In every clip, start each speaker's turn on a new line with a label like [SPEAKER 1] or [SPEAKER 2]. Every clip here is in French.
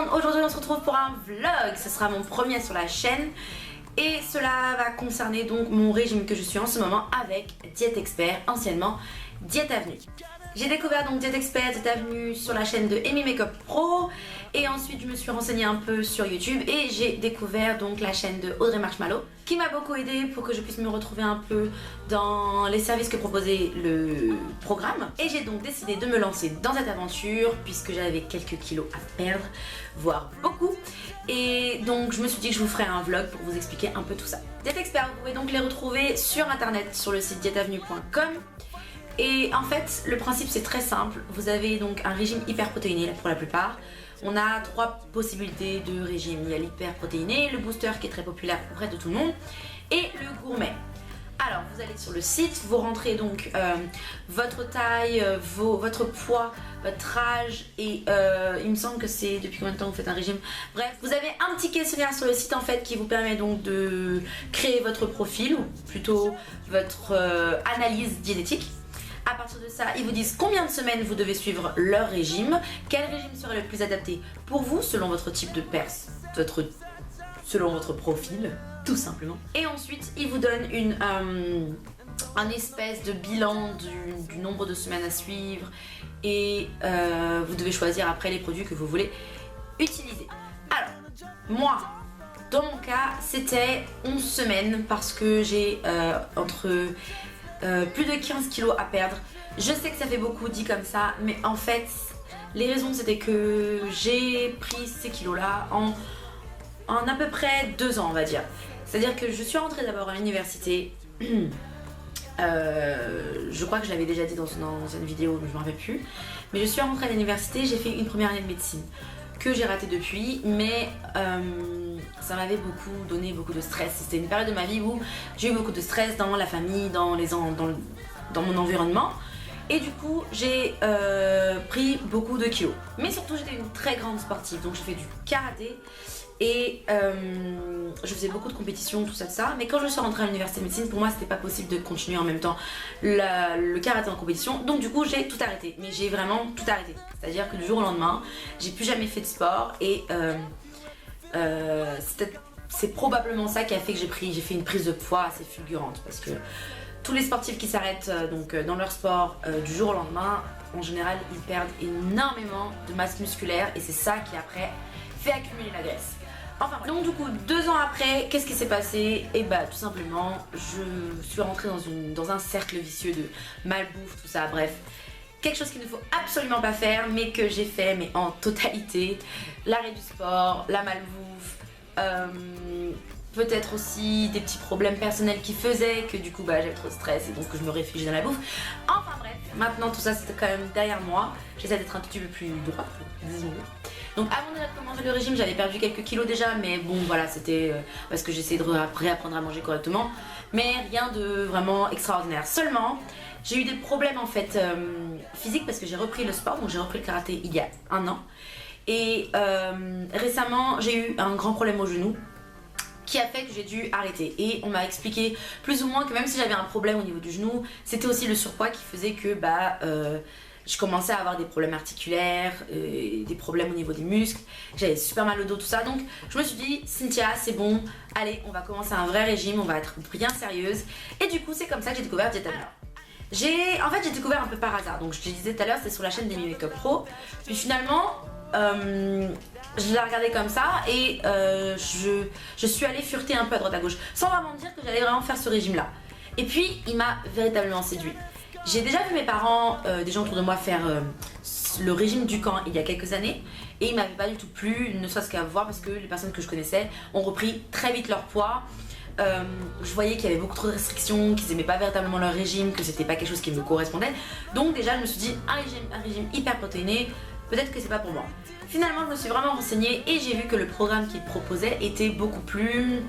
[SPEAKER 1] monde, aujourd'hui on se retrouve pour un vlog, ce sera mon premier sur la chaîne et cela va concerner donc mon régime que je suis en ce moment avec Diète Expert, anciennement Diète Avenue. J'ai découvert donc Diète Expert, Diète Avenue sur la chaîne de Amy Makeup Pro et ensuite je me suis renseignée un peu sur YouTube et j'ai découvert donc la chaîne de Audrey Marshmallow qui m'a beaucoup aidée pour que je puisse me retrouver un peu dans les services que proposait le programme et j'ai donc décidé de me lancer dans cette aventure puisque j'avais quelques kilos à perdre, voire beaucoup, et donc je me suis dit que je vous ferais un vlog pour vous expliquer un peu tout ça. Diète Expert, vous pouvez donc les retrouver sur internet sur le site dièteavenue.com. Et en fait, le principe c'est très simple. Vous avez donc un régime hyperprotéiné pour la plupart. On a trois possibilités de régime. Il y a l'hyperprotéiné, le booster qui est très populaire auprès de tout le monde, et le gourmet. Alors vous allez sur le site, vous rentrez donc votre taille, votre poids, votre âge et il me semble que c'est depuis combien de temps vous faites un régime. Bref, vous avez un petit questionnaire sur le site en fait qui vous permet donc de créer votre profil ou plutôt votre analyse diététique. À partir de ça, ils vous disent combien de semaines vous devez suivre leur régime, quel régime serait le plus adapté pour vous selon votre type de perse, selon votre profil, tout simplement. Et ensuite, ils vous donnent un espèce de bilan du nombre de semaines à suivre et vous devez choisir après les produits que vous voulez utiliser. Alors, moi, dans mon cas, c'était 11 semaines parce que j'ai plus de 15 kilos à perdre. Je sais que ça fait beaucoup dit comme ça, mais en fait les raisons c'était que j'ai pris ces kilos là en à peu près 2 ans on va dire. C'est à dire que je suis rentrée d'abord à l'université, je crois que je l'avais déjà dit dans une vidéo, je ne me rappelle plus, mais je suis rentrée à l'université, j'ai fait une première année de médecine que j'ai raté depuis, mais ça m'avait donné beaucoup de stress. C'était une période de ma vie où j'ai eu beaucoup de stress dans la famille, dans mon environnement, et du coup j'ai pris beaucoup de kilos. Mais surtout j'étais une très grande sportive, donc j'ai fait du karaté et je faisais beaucoup de compétitions, tout ça, mais quand je suis rentrée à l'université de médecine, pour moi c'était pas possible de continuer en même temps le karaté en compétition, donc du coup j'ai tout arrêté, mais j'ai vraiment tout arrêté, c'est à dire que du jour au lendemain j'ai plus jamais fait de sport et c'est probablement ça qui a fait que j'ai fait une prise de poids assez fulgurante, parce que tous les sportifs qui s'arrêtent dans leur sport du jour au lendemain, en général ils perdent énormément de masse musculaire et c'est ça qui après fait accumuler la graisse. Enfin, donc du coup 2 ans après, qu'est-ce qui s'est passé? Et bah tout simplement je suis rentrée dans un cercle vicieux de malbouffe, tout ça, bref. Quelque chose qu'il ne faut absolument pas faire, mais que j'ai fait mais en totalité. L'arrêt du sport, la malbouffe, peut-être aussi des petits problèmes personnels qui faisaient que du coup j'avais trop de stress et donc je me réfugiais dans la bouffe. Enfin bref, maintenant tout ça c'était quand même derrière moi. J'essaie d'être un petit peu plus droite, disons. Donc avant de commencer le régime, j'avais perdu quelques kilos déjà, mais bon voilà, c'était parce que j'essayais de réapprendre à manger correctement, mais rien de vraiment extraordinaire. Seulement, j'ai eu des problèmes en fait physiques parce que j'ai repris le sport, donc j'ai repris le karaté il y a 1 an. Et récemment, j'ai eu un grand problème au genou qui a fait que j'ai dû arrêter. Et on m'a expliqué plus ou moins que même si j'avais un problème au niveau du genou, c'était aussi le surpoids qui faisait que je commençais à avoir des problèmes articulaires, des problèmes au niveau des muscles, j'avais super mal au dos, tout ça. Donc je me suis dit, Cynthia, c'est bon, allez, on va commencer un vrai régime, on va être bien sérieuse. Et du coup, c'est comme ça que j'ai découvert Diète Avenue. En fait, j'ai découvère un peu par hasard. Donc je te disais tout à l'heure, c'est sur la chaîne d'Amy Makeup Pro. Puis finalement, je l'ai regardé comme ça et je suis allée fureter un peu à droite à gauche, sans vraiment me dire que j'allais vraiment faire ce régime-là. Et puis, il m'a véritablement séduit. J'ai déjà vu mes parents, des gens autour de moi faire le régime du camp il y a quelques années et il m'avait pas du tout plu, ne serait-ce qu'à voir parce que les personnes que je connaissais ont repris très vite leur poids. Je voyais qu'il y avait beaucoup trop de restrictions, qu'ils aimaient pas véritablement leur régime, que c'était pas quelque chose qui me correspondait. Donc déjà je me suis dit un régime hyper protéiné, peut-être que c'est pas pour moi. Finalement je me suis vraiment renseignée et j'ai vu que le programme qu'ils proposaient était beaucoup plus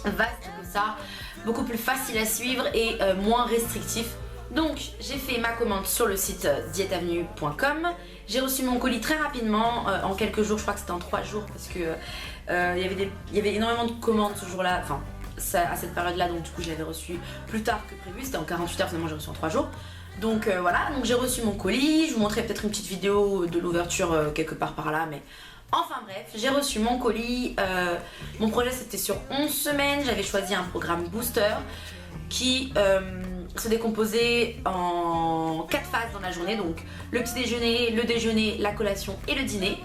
[SPEAKER 1] vaste que ça, beaucoup plus facile à suivre et moins restrictif. Donc j'ai fait ma commande sur le site dièteavenue.com. J'ai reçu mon colis très rapidement, en quelques jours, je crois que c'était en 3 jours parce que il y avait énormément de commandes ce jour-là, enfin à cette période-là, donc du coup je l'avais reçu plus tard que prévu, c'était en 48 heures, finalement j'ai reçu en 3 jours. Donc voilà, donc j'ai reçu mon colis, je vous montrerai peut-être une petite vidéo de l'ouverture quelque part par là, mais Enfin bref, j'ai reçu mon colis. Mon projet c'était sur 11 semaines. J'avais choisi un programme booster qui se décomposait en 4 phases dans la journée. Donc le petit déjeuner, le déjeuner, la collation et le dîner.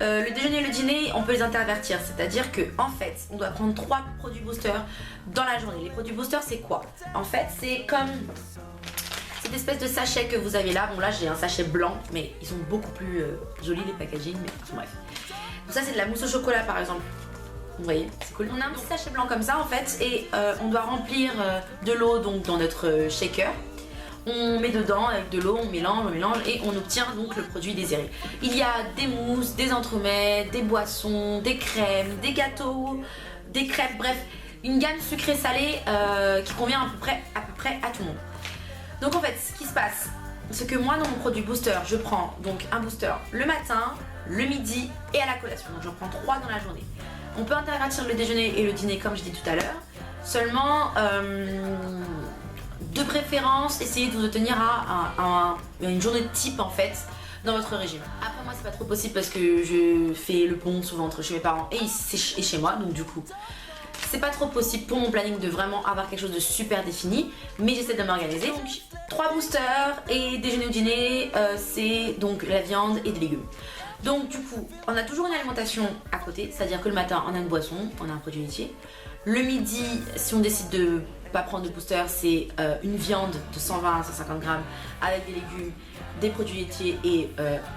[SPEAKER 1] Le déjeuner et le dîner, on peut les intervertir, c'est-à-dire que en fait, on doit prendre 3 produits boosters dans la journée. Les produits boosters, c'est quoi? En fait, c'est comme cette espèce de sachet que vous avez là. Bon, là, j'ai un sachet blanc, mais ils sont beaucoup plus jolis les packaging, mais bref. Donc ça, c'est de la mousse au chocolat, par exemple. Vous voyez, c'est cool. On a un petit sachet blanc comme ça, en fait, et on doit remplir de l'eau donc dans notre shaker. On met dedans avec de l'eau, on mélange et on obtient donc le produit désiré. Il y a des mousses, des entremets, des boissons, des crèmes, des gâteaux, des crêpes, bref, une gamme sucrée-salée qui convient à peu près à tout le monde. Donc en fait, ce qui se passe, c'est que moi dans mon produit booster, je prends donc un booster le matin, le midi et à la collation. Donc j'en prends 3 dans la journée. On peut intervertir le déjeuner et le dîner comme je dis tout à l'heure. Seulement, de préférence, essayez de vous tenir à une journée de type en fait dans votre régime. Après moi c'est pas trop possible parce que je fais le pont souvent entre chez mes parents et chez moi, donc du coup c'est pas trop possible pour mon planning de vraiment avoir quelque chose de super défini, mais j'essaie de m'organiser. Donc 3 boosters et déjeuner ou dîner, c'est donc la viande et des légumes. Donc du coup on a toujours une alimentation à côté, c'est-à-dire que le matin on a une boisson, on a un produit laitier. Le midi, si on décide de pas prendre de booster, c'est une viande de 120 à 150 grammes avec des légumes, des produits laitiers et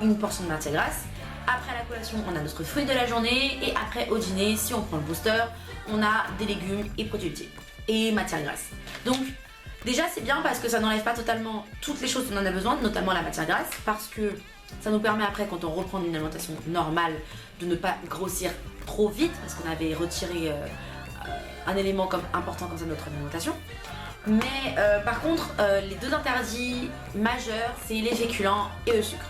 [SPEAKER 1] une portion de matière grasse. Après la collation, on a notre fruit de la journée et après au dîner, si on prend le booster, on a des légumes et produits laitiers et matière grasse. Donc déjà c'est bien parce que ça n'enlève pas totalement toutes les choses dont on en a besoin, notamment la matière grasse, parce que ça nous permet après quand on reprend une alimentation normale de ne pas grossir trop vite parce qu'on avait retiré un élément important comme ça de notre alimentation. Mais par contre, les 2 interdits majeurs, c'est les féculents et le sucre.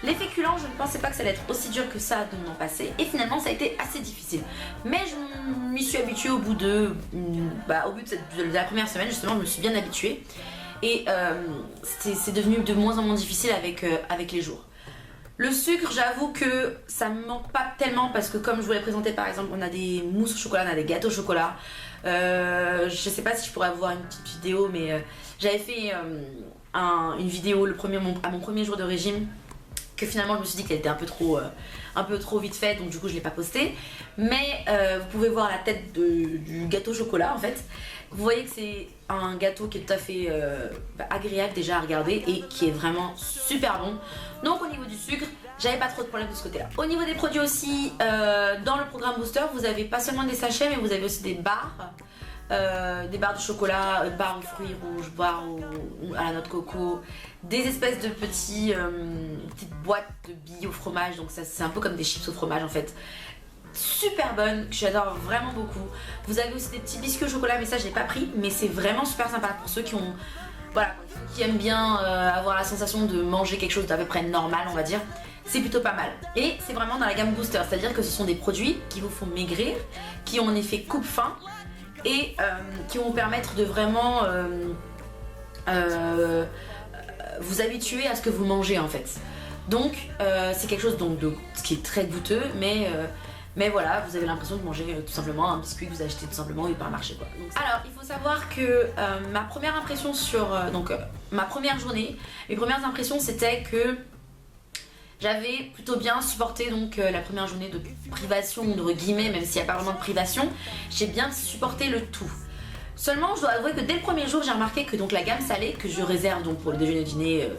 [SPEAKER 1] Les féculents, je ne pensais pas que ça allait être aussi dur que ça de m'en passer, et finalement ça a été assez difficile. Mais je m'y suis habituée au bout de la première semaine, justement, je me suis bien habituée. Et c'est devenu de moins en moins difficile avec les jours. Le sucre, j'avoue que ça me manque pas tellement parce que comme je vous l'ai présenté par exemple, on a des mousses au chocolat, on a des gâteaux au chocolat. Je sais pas si je pourrais avoir une petite vidéo, mais j'avais fait une vidéo à mon premier jour de régime que finalement je me suis dit qu'elle était un peu trop vite faite, donc du coup je l'ai pas postée. Mais vous pouvez voir la tête du gâteau au chocolat en fait. Vous voyez que c'est un gâteau qui est tout à fait agréable déjà à regarder et qui est vraiment super bon. Donc au niveau du sucre, j'avais pas trop de problème de ce côté là. Au niveau des produits aussi, dans le programme booster, vous avez pas seulement des sachets, mais vous avez aussi des barres de chocolat, barres aux fruits rouges, barres à la noix de coco, des espèces de petites boîtes de billes au fromage, donc ça c'est un peu comme des chips au fromage en fait. Super bonne, que j'adore vraiment beaucoup. Vous avez aussi des petits biscuits au chocolat, mais ça je l'ai pas pris, mais c'est vraiment super sympa pour ceux qui aiment bien avoir la sensation de manger quelque chose d'à peu près normal, on va dire. C'est plutôt pas mal. Et c'est vraiment dans la gamme booster, c'est-à-dire que ce sont des produits qui vous font maigrir, qui ont un effet coupe-faim et qui vont vous permettre de vraiment vous habituer à ce que vous mangez en fait. Donc c'est quelque chose qui est très goûteux, mais voilà, vous avez l'impression de manger tout simplement un biscuit que vous achetez tout simplement au hypermarché quoi. Alors il faut savoir que ma première impression sur ma première journée, mes premières impressions c'était que j'avais plutôt bien supporté la première journée de privation, entre guillemets, même s'il n'y a pas vraiment de privation, j'ai bien supporté le tout. Seulement je dois avouer que dès le premier jour j'ai remarqué que la gamme salée que je réserve pour le déjeuner et le dîner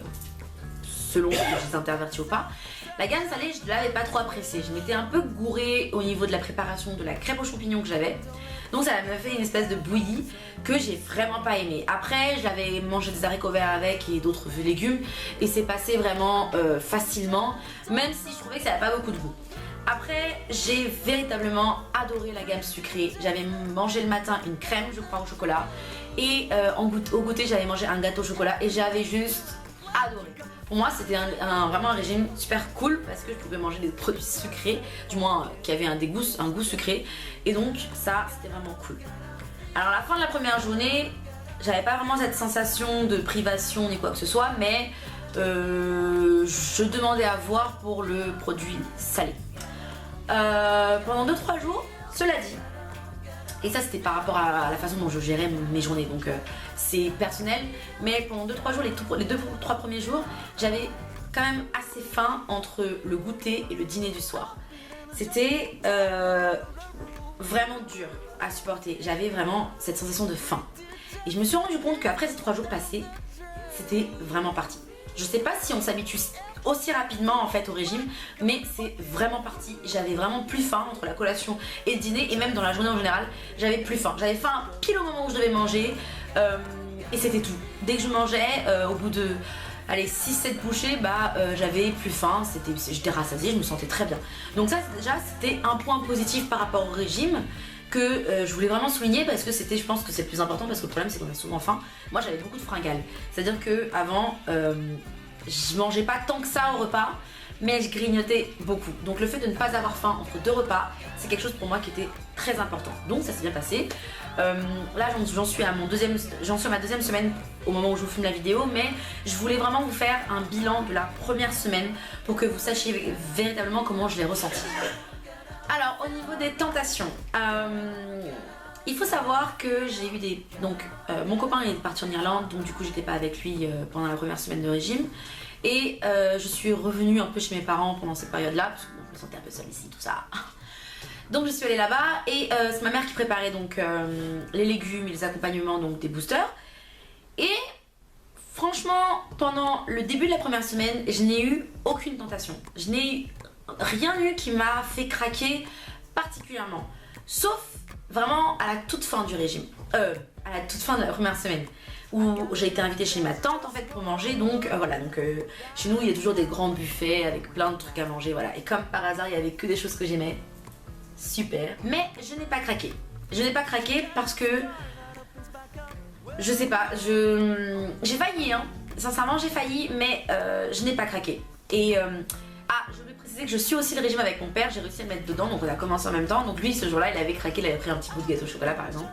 [SPEAKER 1] selon si je les intervertis ou pas, la gamme salée je ne l'avais pas trop appréciée. Je m'étais un peu gourée au niveau de la préparation de la crêpe aux champignons que j'avais. Donc ça m'a fait une espèce de bouillie que j'ai vraiment pas aimé. Après j'avais mangé des haricots verts avec et d'autres légumes et c'est passé vraiment facilement, même si je trouvais que ça n'avait pas beaucoup de goût. Après j'ai véritablement adoré la gamme sucrée. J'avais mangé le matin une crème je crois au chocolat et au goûter j'avais mangé un gâteau au chocolat et j'avais juste adoré. Pour moi c'était vraiment un régime super cool parce que je pouvais manger des produits sucrés, du moins qui avaient un goût sucré, et donc ça c'était vraiment cool. Alors à la fin de la première journée, j'avais pas vraiment cette sensation de privation ni quoi que ce soit, mais je demandais à voir pour le produit salé. pendant 2-3 jours, cela dit. Et ça c'était par rapport à la façon dont je gérais mes journées, donc c'est personnel. Mais pendant 2-3 jours, les 2-3 premiers jours, j'avais quand même assez faim entre le goûter et le dîner du soir. C'était vraiment dur à supporter. J'avais vraiment cette sensation de faim. Et je me suis rendu compte qu'après ces 3 jours passés, c'était vraiment parti. Je sais pas si on s'habitue aussi rapidement en fait au régime, mais c'est vraiment parti. J'avais vraiment plus faim entre la collation et le dîner, et même dans la journée en général, j'avais plus faim. J'avais faim pile au moment où je devais manger, et c'était tout. Dès que je mangeais, au bout de 6-7 bouchées, j'avais plus faim, j'étais rassasiée, je me sentais très bien. Donc ça déjà c'était un point positif par rapport au régime que je voulais vraiment souligner, parce que je pense que c'est le plus important, parce que le problème c'est qu'on a souvent faim. Moi j'avais beaucoup de fringales, c'est-à-dire que avant je mangeais pas tant que ça au repas, mais je grignotais beaucoup. Donc le fait de ne pas avoir faim entre 2 repas, c'est quelque chose pour moi qui était très important. Donc ça s'est bien passé. Là j'en suis à ma 2e semaine au moment où je vous filme la vidéo, mais je voulais vraiment vous faire un bilan de la première semaine pour que vous sachiez véritablement comment je l'ai ressenti. Alors au niveau des tentations, il faut savoir que j'ai eu mon copain est parti en Irlande, donc du coup j'étais pas avec lui pendant la première semaine de régime. Et je suis revenue un peu chez mes parents pendant cette période-là, parce que je me sentais un peu seule ici, tout ça. Donc je suis allée là-bas, et c'est ma mère qui préparait donc les légumes et les accompagnements donc des boosters. Et franchement, pendant le début de la première semaine, je n'ai eu aucune tentation. Je n'ai rien eu qui m'a fait craquer particulièrement. Sauf vraiment à la toute fin du régime. À la toute fin de la première semaine. Où j'ai été invitée chez ma tante en fait pour manger, donc voilà, donc chez nous il y a toujours des grands buffets avec plein de trucs à manger, voilà, et comme par hasard il y avait que des choses que j'aimais, super, mais je n'ai pas craqué. Je n'ai pas craqué parce que je sais pas, j'ai failli, hein, sincèrement j'ai failli, mais je n'ai pas craqué. Et je voulais préciser que je suis aussi le régime avec mon père, j'ai réussi à le mettre dedans, donc on a commencé en même temps, donc lui ce jour-là il avait craqué, il avait pris un petit bout de gâteau au chocolat par exemple.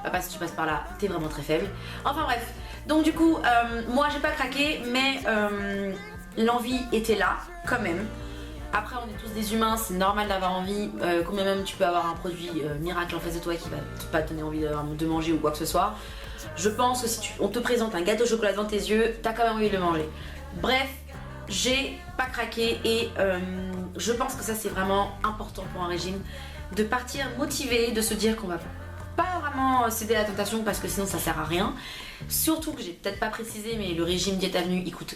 [SPEAKER 1] Papa, si tu passes par là, t'es vraiment très faible. Enfin bref, donc du coup, moi j'ai pas craqué, mais l'envie était là, quand même. Après, on est tous des humains, c'est normal d'avoir envie. Combien même tu peux avoir un produit miracle en face de toi qui va pas te donner envie de manger ou quoi que ce soit. Je pense que si on te présente un gâteau au chocolat devant tes yeux, t'as quand même envie de le manger. Bref, j'ai pas craqué, et je pense que ça c'est vraiment important pour un régime. De partir motivé, de se dire qu'on va pas vraiment céder à la tentation, parce que sinon ça sert à rien. Surtout que j'ai peut-être pas précisé, mais le régime Diète Avenue il coûte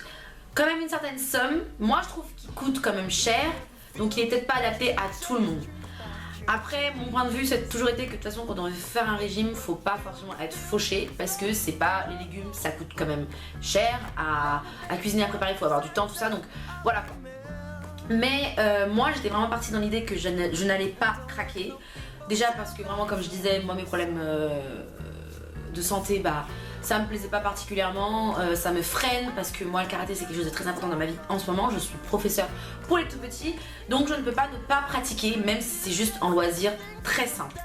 [SPEAKER 1] quand même une certaine somme. Moi je trouve qu'il coûte quand même cher, donc il est peut-être pas adapté à tout le monde. Après, mon point de vue c'est toujours été que de toute façon quand on veut faire un régime, faut pas forcément être fauché, parce que c'est pas, les légumes ça coûte quand même cher à cuisiner, à préparer, il faut avoir du temps, tout ça, donc voilà quoi. Mais moi j'étais vraiment partie dans l'idée que je n'allais pas craquer. Déjà parce que vraiment, comme je disais, moi mes problèmes de santé, ça me plaisait pas particulièrement, ça me freine, parce que moi le karaté c'est quelque chose de très important dans ma vie en ce moment. Je suis professeure pour les tout petits, donc je ne peux pas ne pas pratiquer, même si c'est juste un loisir très simple.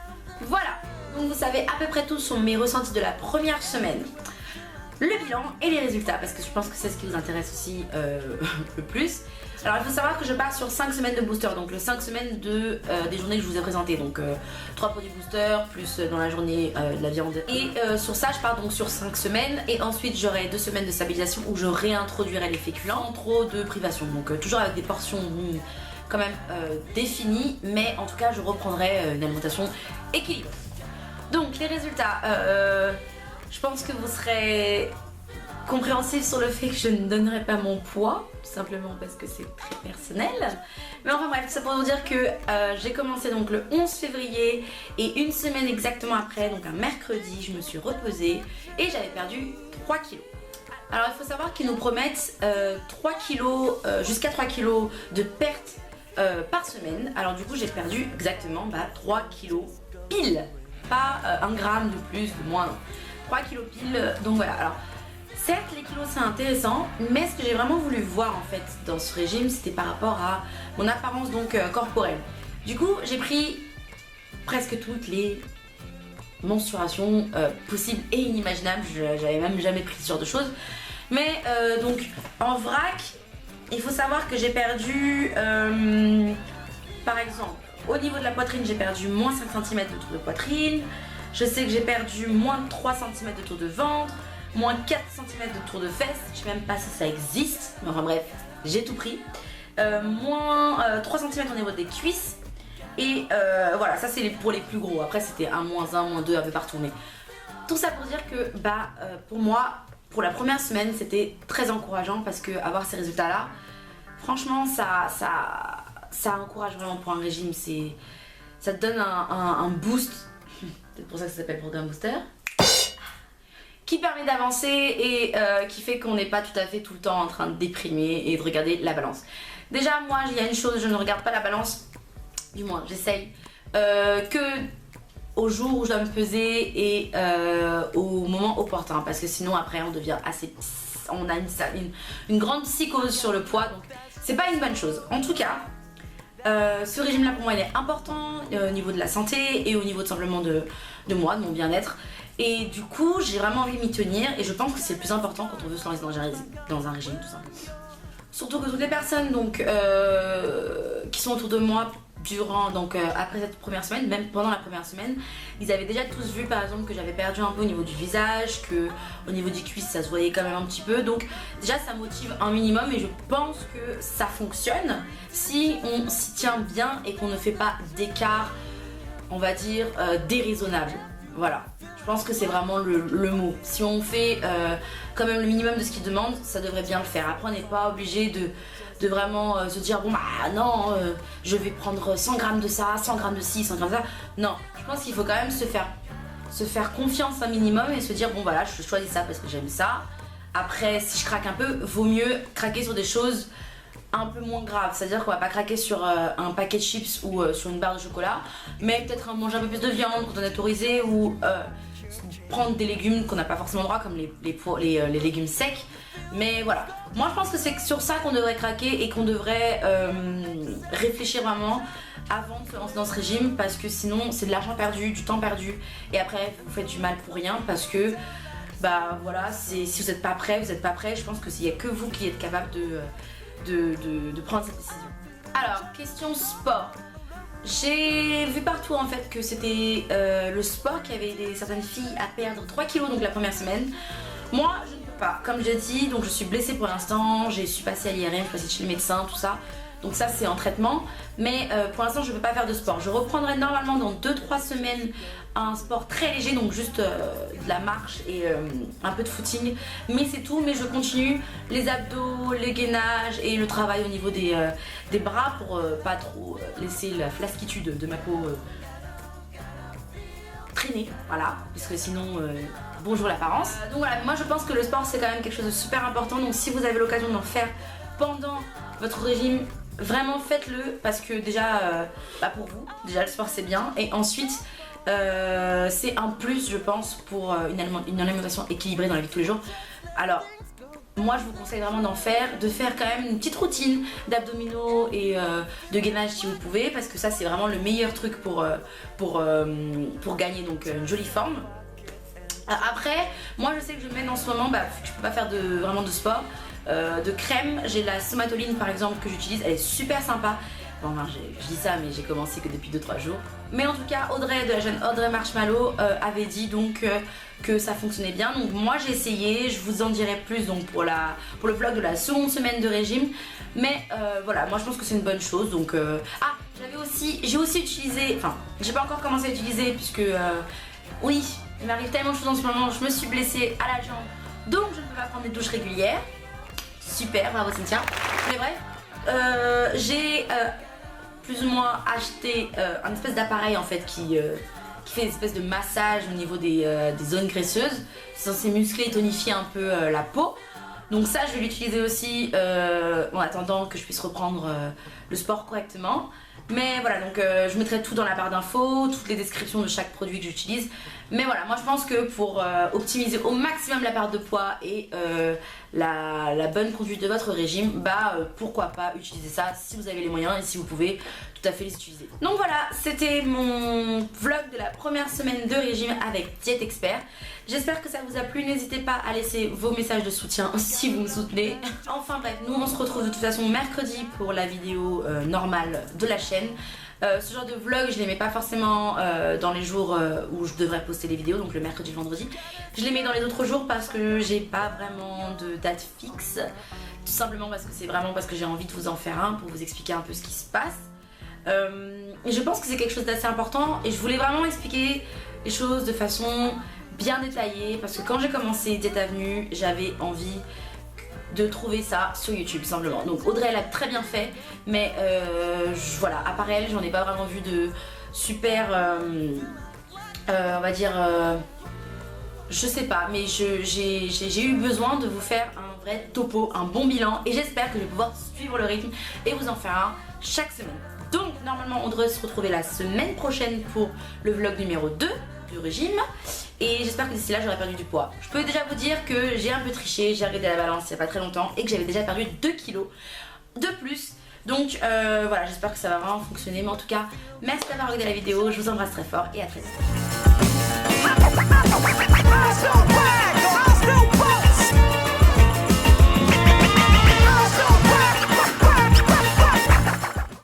[SPEAKER 1] Voilà, donc vous savez à peu près tout sur mes ressentis de la première semaine, le bilan et les résultats, parce que je pense que c'est ce qui vous intéresse aussi le plus. Alors il faut savoir que je pars sur 5 semaines de booster, donc le 5 semaines des journées que je vous ai présentées, donc 3 produits booster, plus dans la journée de la viande. Et sur ça je pars donc sur 5 semaines, et ensuite j'aurai 2 semaines de stabilisation où je réintroduirai les féculents sans trop de privation, donc toujours avec des portions quand même définies, mais en tout cas je reprendrai une alimentation équilibrée. Donc les résultats, je pense que vous serez compréhensif sur le fait que je ne donnerai pas mon poids, tout simplement parce que c'est très personnel. Mais enfin bref, ça pour vous dire que j'ai commencé donc le 11 février, et une semaine exactement après, donc un mercredi, je me suis reposée et j'avais perdu 3 kilos. Alors il faut savoir qu'ils nous promettent 3 kilos, jusqu'à 3 kilos de perte par semaine. Alors du coup j'ai perdu exactement 3 kilos pile, pas 1 gramme de plus, de moins, 3 kilos pile, donc voilà. Alors certes les kilos c'est intéressant, mais ce que j'ai vraiment voulu voir en fait dans ce régime, c'était par rapport à mon apparence donc corporelle. Du coup j'ai pris presque toutes les mensurations possibles et inimaginables, j'avais même jamais pris ce genre de choses. Mais donc en vrac, il faut savoir que j'ai perdu par exemple, au niveau de la poitrine, j'ai perdu moins 5 cm de tour de poitrine. Je sais que j'ai perdu moins 3 cm de tour de ventre, moins 4 cm de tour de fesses. Je sais même pas si ça existe, mais enfin bref, j'ai tout pris. Moins 3 cm au niveau des cuisses. Et voilà, ça c'est pour les plus gros. Après c'était un moins 1, moins 2 un peu partout. Mais tout ça pour dire que pour moi, pour la première semaine, c'était très encourageant parce que avoir ces résultats là, franchement ça encourage vraiment pour un régime. Ça te donne un boost, c'est pour ça que ça s'appelle programme booster, qui permet d'avancer et qui fait qu'on n'est pas tout à fait tout le temps en train de déprimer et de regarder la balance. Déjà moi il y a une chose, je ne regarde pas la balance, du moins j'essaye, que au jour où je dois me peser et au moment opportun, parce que sinon après on devient on a une grande psychose sur le poids, donc c'est pas une bonne chose. En tout cas, ce régime là pour moi il est important au niveau de la santé et au niveau tout simplement de moi, de mon bien-être. Et du coup j'ai vraiment envie de m'y tenir et je pense que c'est le plus important quand on veut se lancer dans un régime tout simplement. Surtout que toutes les personnes donc, qui sont autour de moi après cette première semaine, même pendant la première semaine, ils avaient déjà tous vu par exemple que j'avais perdu un peu au niveau du visage, que au niveau des cuisses ça se voyait quand même un petit peu, donc déjà ça motive un minimum et je pense que ça fonctionne si on s'y tient bien et qu'on ne fait pas d'écart, on va dire, déraisonnable. Voilà, je pense que c'est vraiment le mot. Si on fait quand même le minimum de ce qu'ils demandent, ça devrait bien le faire. Après on n'est pas obligé de vraiment se dire bon bah non, je vais prendre 100 grammes de ça, 100 grammes de ci, 100 grammes de ça. Non, je pense qu'il faut quand même se faire confiance un minimum et se dire bon voilà, je choisis ça parce que j'aime ça. Après si je craque un peu, vaut mieux craquer sur des choses un peu moins graves, c'est-à-dire qu'on va pas craquer sur un paquet de chips ou sur une barre de chocolat, mais peut-être manger un peu plus de viande quand on est autorisé, ou prendre des légumes qu'on n'a pas forcément droit, comme les légumes secs. Mais voilà, moi je pense que c'est sur ça qu'on devrait craquer et qu'on devrait réfléchir vraiment avant de se lancer dans ce régime, parce que sinon c'est de l'argent perdu, du temps perdu, et après vous faites du mal pour rien, parce que bah voilà, si vous n'êtes pas prêt, vous n'êtes pas prêt. Je pense qu'il n'y a que vous qui êtes capable de prendre cette décision. Alors, question sport. J'ai vu partout en fait que c'était le sport qui avait aidé certaines filles à perdre 3 kilos donc la première semaine. Moi, je ne peux pas. Comme j'ai dit, donc je suis blessée pour l'instant. Je suis passée à l'IRM, je suis passée chez le médecin, tout ça. Donc ça c'est en traitement. Mais pour l'instant je ne peux pas faire de sport. Je reprendrai normalement dans 2-3 semaines un sport très léger, donc juste de la marche et un peu de footing. Mais c'est tout, mais je continue les abdos, les gainages et le travail au niveau des bras pour pas trop laisser la flasquitude de ma peau traîner. Voilà, parce que sinon... bonjour l'apparence. Donc voilà, moi je pense que le sport c'est quand même quelque chose de super important. Donc si vous avez l'occasion d'en faire pendant votre régime, vraiment faites-le, parce que déjà pour vous, déjà le sport c'est bien, et ensuite c'est un plus je pense pour une alimentation équilibrée dans la vie de tous les jours. Alors moi je vous conseille vraiment de faire quand même une petite routine d'abdominaux et de gainage si vous pouvez, parce que ça c'est vraiment le meilleur truc pour gagner donc une jolie forme. Après, moi je sais que je mène en ce moment, vu que je peux pas faire vraiment de sport, de crème. J'ai la somatoline par exemple que j'utilise, elle est super sympa. Bon, je dis ça, mais j'ai commencé que depuis 2-3 jours. Mais en tout cas, Audrey, de la jeune Audrey Marshmallow, avait dit donc que ça fonctionnait bien. Donc moi j'ai essayé, je vous en dirai plus donc pour le vlog de la seconde semaine de régime. Mais voilà, moi je pense que c'est une bonne chose. Donc j'ai aussi utilisé, enfin j'ai pas encore commencé à utiliser puisque oui, il m'arrive tellement de choses en ce moment, je me suis blessée à la jambe, donc je ne peux pas prendre des douches régulières. Super, bravo Cynthia. Mais bref, j'ai plus ou moins acheté un espèce d'appareil en fait qui fait une espèce de massage au niveau des zones graisseuses. C'est censé muscler et tonifier un peu la peau. Donc ça je vais l'utiliser aussi en attendant que je puisse reprendre le sport correctement. Mais voilà, donc je mettrai tout dans la barre d'infos, toutes les descriptions de chaque produit que j'utilise. Mais voilà, moi je pense que pour optimiser au maximum la perte de poids et la bonne conduite de votre régime, bah pourquoi pas utiliser ça si vous avez les moyens et si vous pouvez tout à fait les utiliser. Donc voilà, c'était mon vlog de la première semaine de régime avec Diète Expert. J'espère que ça vous a plu, n'hésitez pas à laisser vos messages de soutien si vous me soutenez. Enfin bref, nous on se retrouve de toute façon mercredi pour la vidéo normale de la chaîne. Ce genre de vlog je les mets pas forcément dans les jours où je devrais poster les vidéos, donc le mercredi, le vendredi. Je les mets dans les autres jours parce que j'ai pas vraiment de date fixe. Tout simplement parce que c'est vraiment parce que j'ai envie de vous en faire un pour vous expliquer un peu ce qui se passe. Et je pense que c'est quelque chose d'assez important et je voulais vraiment expliquer les choses de façon bien détaillée parce que quand j'ai commencé Diète Avenue, j'avais envie de trouver ça sur YouTube simplement. Donc Audrey elle a très bien fait, mais voilà, à part elle, j'en ai pas vraiment vu de super, on va dire, je sais pas, mais j'ai eu besoin de vous faire un vrai topo, un bon bilan et j'espère que je vais pouvoir suivre le rythme et vous en faire un chaque semaine. Donc normalement on devrait se retrouver la semaine prochaine pour le vlog numéro 2 du régime et j'espère que d'ici là j'aurai perdu du poids. Je peux déjà vous dire que j'ai un peu triché, j'ai regardé la balance il n'y a pas très longtemps et que j'avais déjà perdu 2 kilos de plus. Donc voilà, j'espère que ça va vraiment fonctionner, mais en tout cas merci d'avoir regardé la vidéo, je vous embrasse très fort et à très vite.